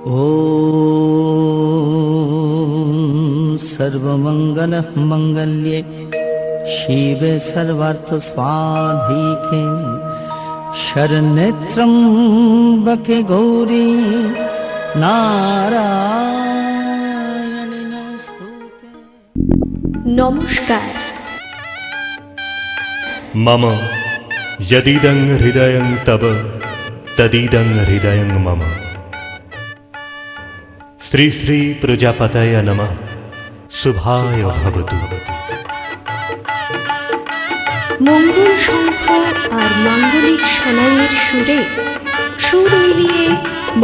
ॐ सर्वमङ्गलमङ्गल्ये शिवे सर्वार्थसाधिके शरण्ये त्र्यम्बके गौरी नारायणि नमोस्तुते। নমস্কার। मम यदिदं हृदयं तव तदिदं हृदयं मम। श्री श्री प्रजापतये नमः। शुभाय भवतु। মঙ্গল শঙ্খ আর মাঙ্গলিক সানাইয়ের সুরে সুর মিলিয়ে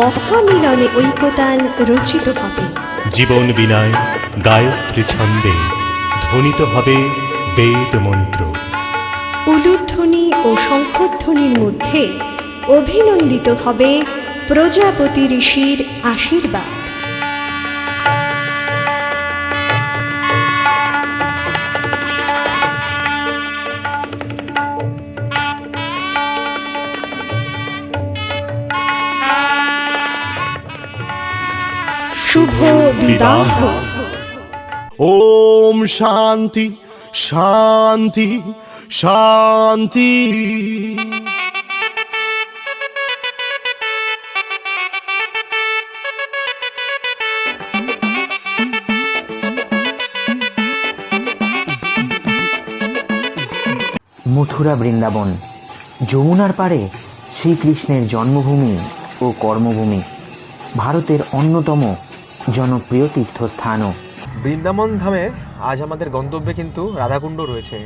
মহামিলনে ঐকতান রচিত হবে। জীবন বিনায় গায়ত্রী ছন্দে ধ্বনিত হবে বেদ মন্ত্র। উলুধ্বনি ও শঙ্খধ্বনির মধ্যে অভিনন্দিত হবে প্রজাপতি ঋষির আশীর্বাদ। শুভ বিবাহ। ओम शांति शांति शांति। মথুরা বৃন্দাবন, যমুনার পাড়ে শ্রীকৃষ্ণের জন্মভূমি ও কর্মভূমি, ভারতের অন্যতম জনপ্রিয় তীর্থস্থানও। বৃন্দাবন ধামে আজ আমাদের গন্তব্যে কিন্তু রাধাকুণ্ড রয়েছে।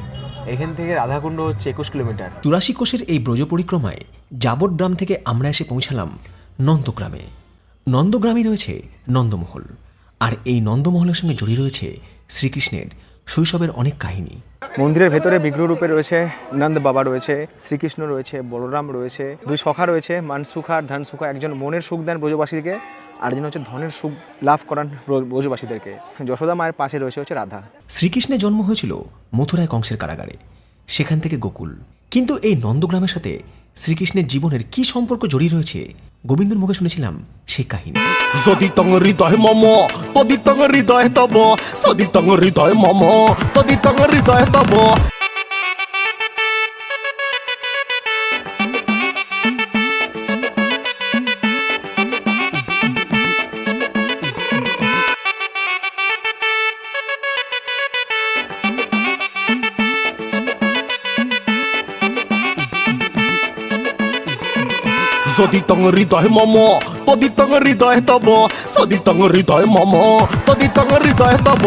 এখান থেকে রাধাকুণ্ড হচ্ছে 21 কিলোমিটার। 84 কোষের এই ব্রজ পরিক্রমায় যাবট গ্রাম থেকে আমরা এসে পৌঁছালাম নন্দগ্রামে। নন্দগ্রামে রয়েছে নন্দমহল, আর এই নন্দমহলের সঙ্গে জড়িয়ে রয়েছে শ্রীকৃষ্ণের শৈশবের অনেক কাহিনী। মন্দিরের ভেতরে বিগ্রহ রূপে রয়েছে নন্দ বাবা, রয়েছে শ্রীকৃষ্ণ, রয়েছে বলরাম, রয়েছে দুই সখা, রয়েছে মানসুখা আর ধানসুখা। একজন মনের সুখ দেন ব্রজবাসীকে, আরেকজন হচ্ছে ধনের সুখ লাভ করান ব্রজবাসীদেরকে। যশোদা মায়ের পাশে রয়েছে হচ্ছে রাধা। শ্রীকৃষ্ণের জন্ম হয়েছিল মথুরায় কংসের কারাগারে, সেখান থেকে গোকুল। কিন্তু এই নন্দগ্রামের সাথে শ্রীকৃষ্ণের জীবনের কি সম্পর্ক জড়িয়ে রয়েছে গোবিন্দর মুখে শুনেছিলাম সেই কাহিনী। যদি তং হৃদয় মম তদি তং হৃদয় তব, যদি তং হৃদয় মম তদি তং হৃদয় তব। যদি তং হৃদয় মম তদি তং হৃদয় তব, যদি তং হৃদয় মম তদি তং হৃদয় তব।